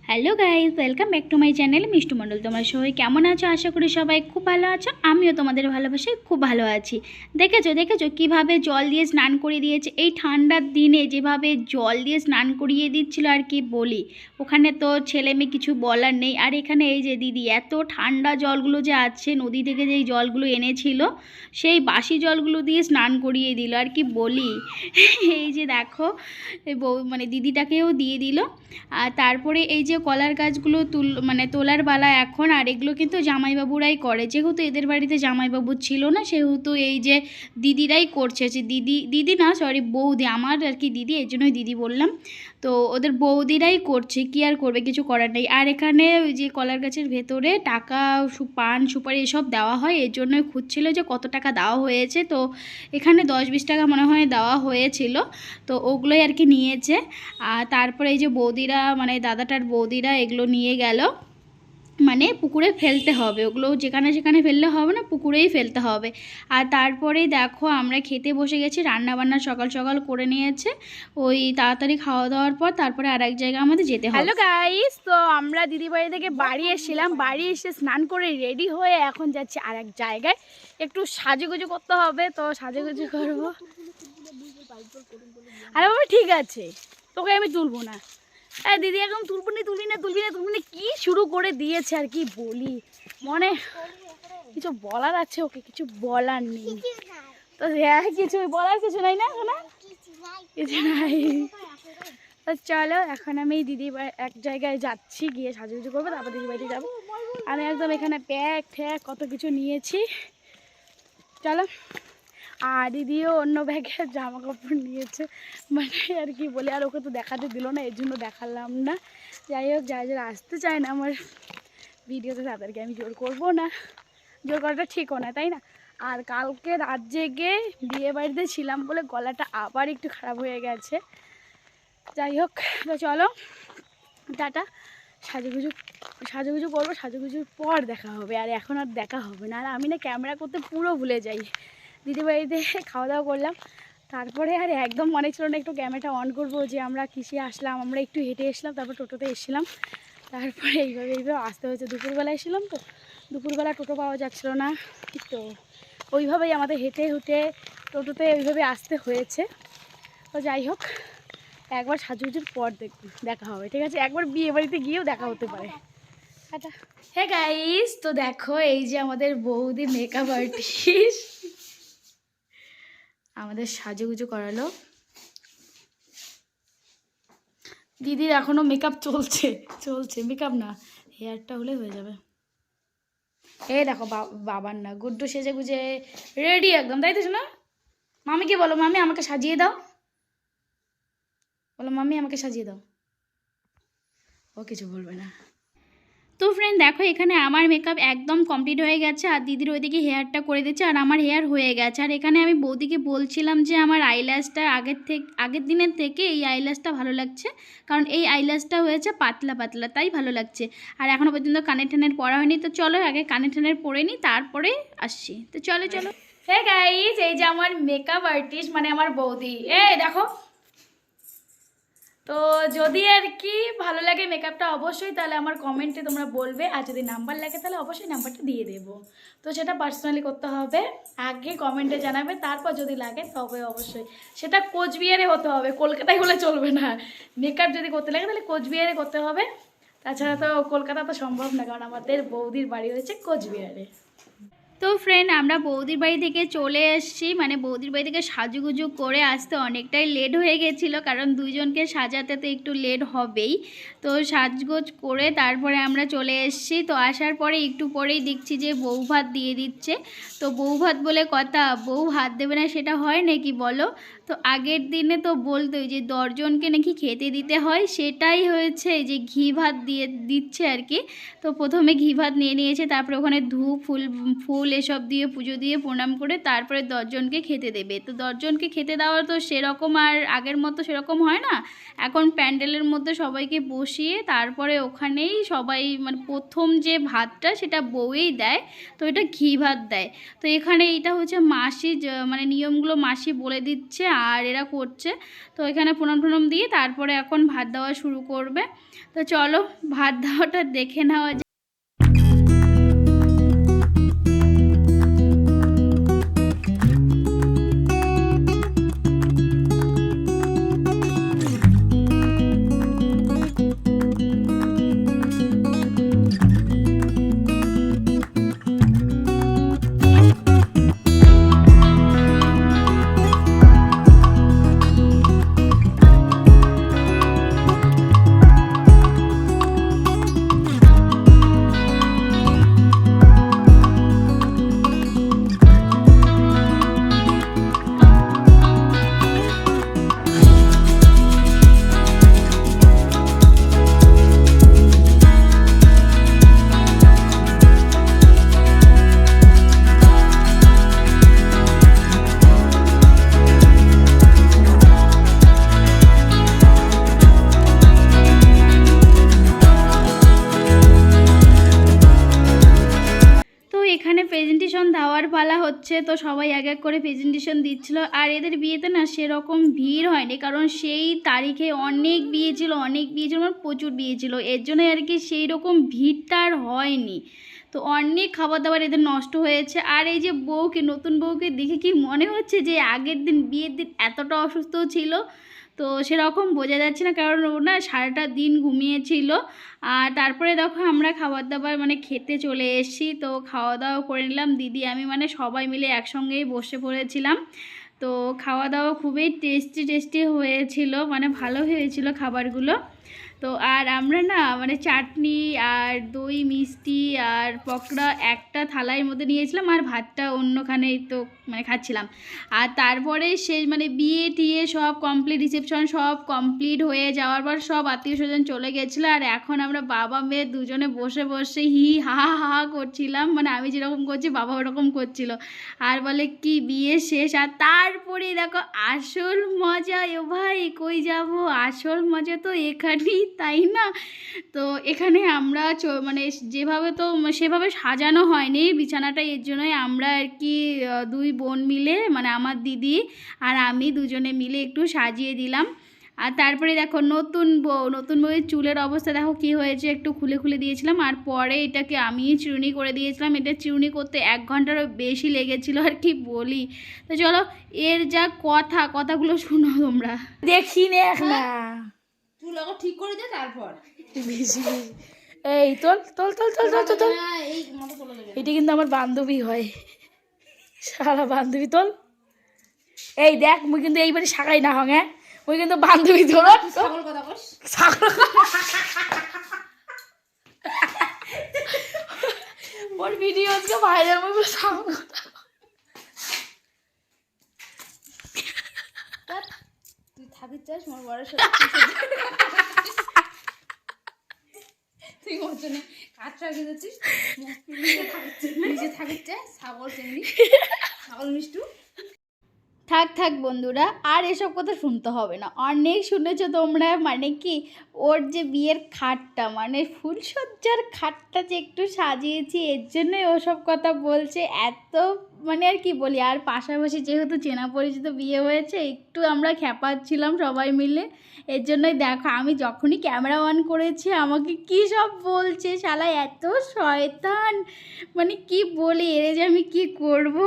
Hello guys, welcome back to my channel Mishtu Mondal. তোমরা সবাই কেমন আছো? আশা করি সবাই খুব ভালো আছো। আমিও তোমাদের ভালোবাসায় খুব ভালো আছি। দেখেছো কিভাবে জল দিয়ে স্নান করিয়ে দিয়েছে। এই ঠান্ডার দিনে যেভাবে জল দিয়ে স্নান করিয়ে দিচ্ছিল আর কি বলি। ওখানে তো ছেলে মেয়ে কিছু বলার নেই। আর এখানে এই যে দিদি এত ঠান্ডা জলগুলো যে আছে নদী থেকে যেই জলগুলো এনেছিল সেই বাসি জলগুলো দিয়ে স্নান করিয়ে দিল আর কি বলি। এই যে দেখো বউ মানে দিদিটাকেও দিয়ে দিল। আর তারপরে এই যে কলার গাছগুলো তোলার পালা এখন। আর এগুলো কিন্তু জামাইবাবুরাই করে, যেহেতু এদের বাড়িতে জামাইবাবু ছিল না সেহেতু এই যে দিদিরাই করছে। যে দিদি না সরি বৌদি, আমার আর কি দিদি, এই জন্যই দিদি বললাম। তো ওদের বৌদিরাই করছে, কি আর করবে, কিছু করার নেই। আর এখানে ওই যে কলার গাছের ভেতরে টাকা পান সুপারি এসব দেওয়া হয়, এর জন্যই খুঁজছিল যে কত টাকা দেওয়া হয়েছে। তো এখানে 10-20 টাকা মনে হয় দেওয়া হয়েছিল, তো ওগুলোই আর কি নিয়েছে। আর তারপরে এই যে বৌদিরা মানে দাদাটার বৌদিরা এগুলো নিয়ে গেল, মানে পুকুরে ফেলতে হবে। ওগুলো যেখানে সেখানে ফেললে হবে না, পুকুরেই ফেলতে হবে। আর তারপরেই দেখো আমরা খেতে বসে গেছি। রান্নাবান্না সকাল সকাল করে নিয়েছে, ওই তাড়াতাড়ি খাওয়া দাওয়ার পর তারপরে আর এক জায়গায় আমাদের যেতে হবে। হ্যালো গাইস, তো আমরা দিদি বাড়ি থেকে বাড়ি এসেছিলাম। বাড়ি এসে স্নান করে রেডি হয়ে এখন যাচ্ছি আর এক জায়গায়, একটু সাজুগুজু করতে হবে। তো সাজুগুজু করবো। আরে বাবা ঠিক আছে, তোকে আমি তুলবো না। হ্যাঁ দিদি একদম তুলবি না কি শুরু করে দিয়েছে আর কি বলি। মনে কিছু বলার আছে, ওকে কিছু বলার নেই। তো হ্যাঁ কিছু বলার কিছু নাই না, কিছু নাই। তো চলো এখন আমি দিদি এক জায়গায় যাচ্ছি, গিয়ে সাজুগুজু করবো, তারপর দিদি বাড়িতে যাবো। আমি একদম এখানে ব্যাগ ঠ্যাগ কত কিছু নিয়েছি, চলো। আর দিদিও অন্য ব্যাগের জামা কাপড় নিয়েছে, মানে আর কি বলে। আর ওকে তো দেখাতে দিল না, এর জন্য দেখালাম না। যাই হোক, যারা আসতে চায় না আমার ভিডিওতে তাদেরকে আমি জোর করবো না, জোর করাটা ঠিকও না, তাই না? আর কালকে রাত জেগে বিয়ে বাড়িতে ছিলাম বলে গলাটা আবার একটু খারাপ হয়ে গেছে। যাই হোক, তো চলো টাটা। সাজুগুজু করবো, সাজুগুজুর পর দেখা হবে। আর এখন আর দেখা হবে না। আর আমি না ক্যামেরা করতে পুরো ভুলে যাই। দিদি বাড়িতে খাওয়া দাওয়া করলাম, তারপরে আর একদম মনে ছিল না একটু ক্যামেরাটা অন করবো, যে আমরা কিসে আসলাম। আমরা একটু হেঁটে এসলাম, তারপর টোটোতে এসেছিলাম, তারপরে এইভাবে আসতে হয়েছে। দুপুরবেলা এসেছিলাম, তো দুপুরবেলা টোটো পাওয়া যাচ্ছিলো না, তো ওইভাবেই আমাদের হেঁটে টোটোতে ওইভাবে আসতে হয়েছে। তো যাই হোক, একবার সাজুগুজুর পর দেখা হবে, ঠিক আছে? একবার বিয়ে বাড়িতে গিয়েও দেখা হতে পারে। টাটা। হ্যাঁ গাইস, তো দেখো এই যে আমাদের বৌদি মেকআপ আর্টিস্ট আমাদের সাজুগুজু করালো। দিদির এখনো মেকআপ চলছে মেকআপ না, হেয়ারটা হলে হয়ে যাবে। এই দেখো বাবার না গুড্ডু সেজে গুজে রেডি একদম, তাই তো না? মামিকে বলো, মামি আমাকে সাজিয়ে দাও, বলো মামি আমাকে সাজিয়ে দাও। ও কিছু বলবে না। তো ফ্রেন্ড দেখো এখানে আমার মেকআপ একদম কমপ্লিট হয়ে গেছে, আর দিদির ওইদিকে হেয়ারটা করে দিচ্ছে, আর আমার হেয়ার হয়ে গেছে। আর এখানে আমি বৌদিকে বলছিলাম যে আমার আইল্যাশটা আগের দিনের থেকে এই আইল্যাশটা ভালো লাগছে, কারণ এই আইল্যাশটা হয়েছে পাতলা পাতলা, তাই ভালো লাগছে। আর এখনও পর্যন্ত কানের টানের পরা হয়নি, তো চলো আগে কানের টানের পরে নিই, তারপরে আসছি। তো চলো। হে গাইস, এই যে আমার মেকআপ আর্টিস্ট মানে আমার বৌদি, দেখো। তো যদি আর কি ভালো লাগে মেকআপটা অবশ্যই তাহলে আমার কমেন্টে তোমরা বলবে, আর যদি নাম্বার লাগে তাহলে অবশ্যই নাম্বারটা দিয়ে দেবো। তো সেটা পার্সোনালি করতে হবে, আগে কমেন্টে জানাবে, তারপর যদি লাগে তবে অবশ্যই সেটা কোচবিহারে হতে হবে, কলকাতায় হলে চলবে না। মেকআপ যদি করতে লাগে তাহলে কোচবিহারে করতে হবে, তাছাড়া তো কলকাতা তো সম্ভব না, কারণ আমাদের বৌদির বাড়ি হয়েছে কোচবিহারে। তো ফ্রেন্ড আমরা বৌদির বাড়ি থেকে চলে এসেছি, মানে বৌদির বাড়ি থেকে সাজুগুজু করে আসতে অনেকটাই লেট হয়ে গেছিলো, কারণ দুইজনকে সাজাতে তো একটু লেট হবেই। তো সাজগোজ করে তারপরে আমরা চলে এসেছি। তো আসার পরে একটু পরেই দেখছি যে বউ ভাত দিয়ে দিচ্ছে। তো বউ ভাত বলে কথা, বউ ভাত দেবে না সেটা হয় নাকি বলো? তো আগের দিনে তো বলতোই যে 10 জনকে নাকি খেতে দিতে হয়, সেটাই হয়েছে যে ঘি ভাত দিচ্ছে আর কি। তো প্রথমে ঘি ভাত নিয়ে নিয়েছে, তারপরে ওখানে ধূপ ফুল এসব দিয়ে পুজো দিয়ে প্রণাম করে তারপরে 10 জনকে খেতে দেবে। তো 10 জনকে খেতে দেওয়া তো সেরকম আর আগের মতো সেরকম হয় না, এখন প্যান্ডেলের মধ্যে সবাইকে বসিয়ে তারপরে ওখানেই সবাই মানে প্রথম যে ভাতটা সেটা বউই দেয়, তো এটা ঘি ভাত দেয়। তো এখানে এটা হচ্ছে মাসি মানে নিয়মগুলো মাসি বলে দিচ্ছে, আর এরা করছে। তো এখানে প্রণাম টনাম দিয়ে তারপরে এখন ভাত দেওয়া শুরু করবে। তো চলো ভাত দেওয়াটা দেখে নেওয়া যায়। প্রেজেন্টেশন দেওয়ার পালা হচ্ছে। তো সবাই এক এক করে প্রেজেন্টেশন দিচ্ছিল। আর এদের বিয়েতে না সেরকম ভিড় হয়নি, কারণ সেই তারিখে অনেক বিয়ে ছিল মানে প্রচুর বিয়ে ছিল, এর জন্য আর কি সেই রকম ভিড়টা আর হয়নি। তো অনেক খাবার দাবার এদের নষ্ট হয়েছে। আর এই যে বউকে, নতুন বউকে দেখে কি মনে হচ্ছে যে আগের দিন বিয়ের দিন এতটা অসুস্থ ছিল, তো সেরকম বোঝা যাচ্ছে না, কারণ ও না সারাটা দিন ঘুমিয়েছিল। আর তারপরে দেখো আমরা খাবার দাবার মানে খেতে চলে এসেছি। তো খাওয়া দাওয়া করে নিলাম, দিদি আমি মানে সবাই মিলে একসঙ্গেই বসে পড়েছিলাম। তো খাওয়া দাওয়া খুবই টেস্টি হয়েছিল, মানে ভালো হয়েছিল খাবারগুলো। তো আর আমরা না মানে চাটনি আর দই মিষ্টি আর পকোড়া একটা থালার মধ্যে নিয়েছিলাম, আর ভাতটা অন্যখানেই তো মানে খাচ্ছিলাম। আর তারপরে সেই মানে বিয়ে টিয়ে সব কমপ্লিট, রিসেপশন সব কমপ্লিট হয়ে যাওয়ার পর সব আত্মীয় স্বজন চলে গেছিলো। আর এখন আমরা বাবা মেয়ে দুজনে বসে বসে হি হা হা করছিলাম, মানে আমি যেরকম করছি বাবা ওরকম করছিল। আর বলে কি বিয়ে শেষ। আর তারপরে দেখো আসল মজা, এ ভাই কই যাব, আসল মজা তো এখানেই, তাই না? তো এখানে আমরা মানে যেভাবে তো সেভাবে সাজানো হয়নি বিছানাটা, এর জন্যই আমরা আর কি দুই বোন মিলে মানে আমার দিদি আর আমি দুজনে মিলে একটু সাজিয়ে দিলাম। আর তারপরে দেখো নতুন বউয়ের চুলের অবস্থা দেখো কি হয়েছে, একটু খুলে দিয়েছিলাম। আর পরে এটাকে আমি চিরুনি করে দিয়েছিলাম। এটা চিরুনি করতে 1 ঘন্টারও বেশি লেগেছিলো আর কি বলি। তো চলো এর যা কথাগুলো শুনো তোমরা। দেখি না না চুল আগে ঠিক করে দে, তারপর এই তোল এটা কিন্তু আমার বান্ধবী হয়, সারা বান্ধবী তোল। এই দেখ মুই কিন্তু এইবারে শাখাই না হং, হ্যাঁ মুই কিন্তু বান্ধবী তোল। ওর ভিডিও আজকে ভাইরাল হবে। তুই থাকি চাস মোর বড় সাথে, তুই ওর জন্য কাঁচা গেছিস নিজে থাকি চাস, ছাগল চিংড়ি ছাগল মিষ্টু। থাক বন্ধুরা, আর এসব কথা শুনতে হবে না, অনেক শুনেছো তোমরা। মানে কি ওর যে বিয়ের খাটটা মানে ফুলসজ্জার খাটটা যে একটু সাজিয়েছি, এর জন্যই ওসব কথা বলছে। এত মানে আর কি বলি। আর পাশাপাশি যেহেতু চেনা পরিচিত বিয়ে হয়েছে, একটু আমরা খ্যাপাচ্ছিলাম সবাই মিলে, এর জন্যই দেখো আমি যখনই ক্যামেরা অন করেছি আমাকে কি সব বলছে, শালা এত শয়তান, মানে কি বলি এর যে আমি কি করব।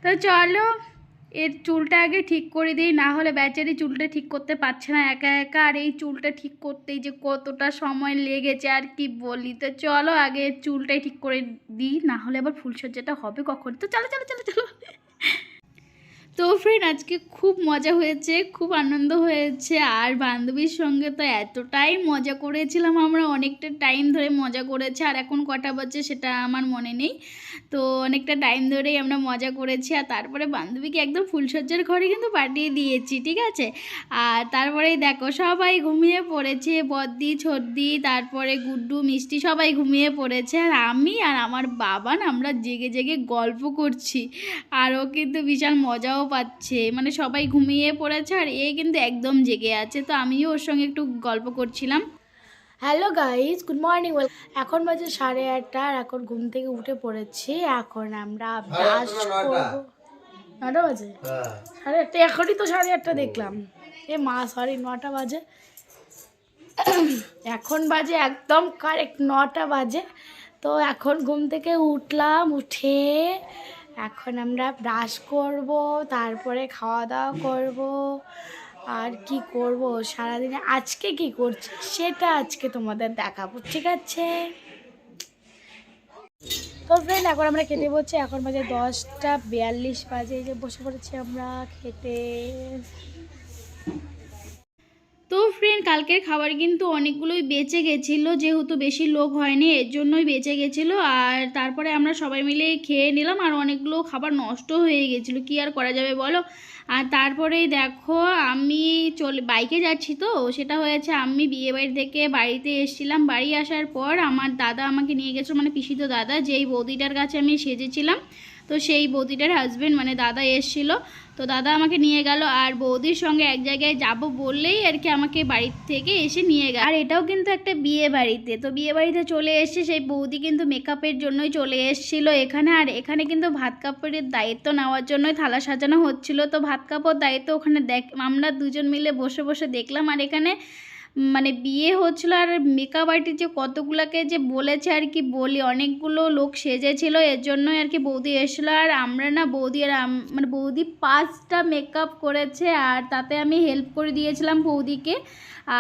তো চলো এর চুলটা আগে ঠিক করে দিই, না হলে বেচারি চুলটা ঠিক করতে পারছে না একা একা। আর এই চুলটা ঠিক করতেই যে কতটা সময় লেগেছে আর কি বলি। তো চলো আগে চুলটাই ঠিক করে দিই, না হলে আবার ফুলসজ্জাটা হবে কখন। তো চলো তো ফ্রেন্ড আজকে খুব মজা হয়েছে, খুব আনন্দ হয়েছে। আর বান্ধবীর সঙ্গে তো এতটাই মজা করেছিলাম আমরা, অনেকটা টাইম ধরে মজা করেছি। আর এখন কটা বাজে সেটা আমার মনে নেই, তো অনেকটা টাইম ধরেই আমরা মজা করেছি। আর তারপরে বান্ধবীকে একদম ফুলসজ্জার ঘরে কিন্তু পাঠিয়ে দিয়েছি, ঠিক আছে। আর তারপরেই দেখো সবাই ঘুমিয়ে পড়েছে, বদ্দি ছদ্দি তারপরে গুড্ডু মিষ্টি সবাই ঘুমিয়ে পড়েছে। আর আমি আর আমার বাবা না আমরা জেগে গল্প করছি। আর ও কিন্তু বিশাল মজাও পাচ্ছে, মানে সবাই ঘুমিয়ে পড়েছে আর এ কিন্তু একদম জেগে আছে। তো আমিও ওর সঙ্গে একটু গল্প করছিলাম। Hello guys, good morning. এখন বাজে 8:30, আর এখন ঘুম থেকে উঠে পড়েছি। এখন আমরা ব্রাশ করবো। 9টা বাজে? 8:30, এখনই তো 8:30 দেখলাম। এ মা সরি, 9টা বাজে। এখন বাজে একদম কারেক্ট 9টা বাজে। তো এখন ঘুম থেকে উঠলাম, উঠে এখন আমরা ব্রাশ করব, তারপরে খাওয়া দাওয়া করব। আর কি করব সারাদিনে, আজকে কি করছি সেটা আজকে তোমাদের দেখাবো, ঠিক আছে? তো ফ্রেন্ড এখন আমরা খেতে বসছি, এখন বাজে 10:42 বাজে। এই যে বসে পড়েছি আমরা খেতে। তো ফ্রেন্ড কালকের খাবার কিন্তু অনেকগুলোই বেঁচে গেছিলো, যেহেতু বেশি লোক হয়নি এর জন্যই বেঁচে গেছিলো। আর তারপরে আমরা সবাই মিলে খেয়ে নিলাম, আর অনেকগুলো খাবার নষ্ট হয়ে গেছিলো, কি আর করা যাবে বলো। আর তারপরেই দেখো আমি বাইকে যাচ্ছি, তো সেটা হয়েছে আমি বিয়েবাড়ি থেকে বাড়িতে এসেছিলাম। বাড়ি আসার পর আমার দাদা আমাকে নিয়ে গেছিলো, মানে পিসিতো দাদা, যেই বৌদিটার কাছে আমি সেজেছিলাম, তো সেই বৌদিটার হাজব্যান্ড মানে দাদা এসেছিলো। তো দাদা আমাকে নিয়ে গেল, আর বৌদির সঙ্গে এক জায়গায় যাব বললেই আর কি আমাকে বাড়ি থেকে এসে নিয়ে গেল। আর এটাও কিন্তু একটা বিয়ে বাড়িতে, তো বিয়ে বাড়িতে চলে এসছে সেই বৌদি কিন্তু মেকআপের জন্যই চলে এসেছিলো এখানে। আর এখানে কিন্তু ভাত কাপড়ের দায়িত্ব নেওয়ার জন্যই থালা সাজানো হচ্ছিল। তো ভাত কাপড় দায়িত্ব ওখানে আমরা দুজন মিলে বসে বসে দেখলাম। আর এখানে মানে বিয়ে হচ্ছিলো, আর মেকআপ আর্টিস্ট যে কতগুলোকে যে বলেছে আর কি বলি, অনেকগুলো লোক সেজেছিল, এর জন্যই আর কি বৌদি এসেছিলো। আর আমরা না বৌদি আর মানে বৌদি 5টা মেকআপ করেছে, আর তাতে আমি হেল্প করে দিয়েছিলাম বৌদিকে।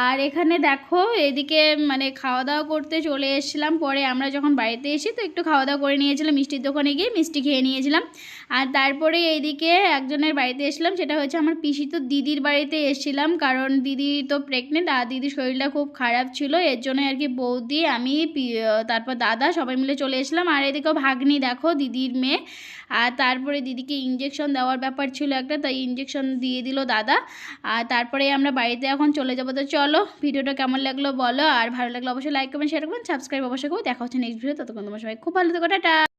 আর এখানে দেখো এদিকে মানে খাওয়া দাওয়া করতে চলে এসেছিলাম। পরে আমরা যখন বাড়িতে এসি তো একটু খাওয়া দাওয়া করে নিয়েছিলাম, মিষ্টির দোকানে গিয়ে মিষ্টি খেয়ে নিয়েছিলাম। আর তারপরে এইদিকে একজনের বাড়িতে এসেছিলাম, সেটা হচ্ছে আমার পিসি তো দিদির বাড়িতে এসেছিলাম, কারণ দিদি তো প্রেগনেন্ট, আর দিদির শরীরটা খুব খারাপ ছিল, এর জন্য আর কি বৌদি আমি তারপর দাদা সবাই মিলে চলে এসেছিলাম। আর এদিকেও ভাগ্নি দেখো দিদির মেয়ে। আর তারপরে দিদিকে ইঞ্জেকশন দেওয়ার ব্যাপার ছিল একটা, তাই ইঞ্জেকশন দিয়ে দিল দাদা। আর তারপরে আমরা বাড়িতে এখন চলে যাবো। তো চলো ভিডিওটা কেমন লাগলো বলো, আর ভালো লাগলো অবশ্যই লাইক কমেন্ট শেয়ার করবেন, সাবস্ক্রাইব অবশ্যই করবো। দেখা হচ্ছে নেক্সট ভিডিও, ততক্ষণ তোমার সবাই খুব ভালো থেকো, টাটা।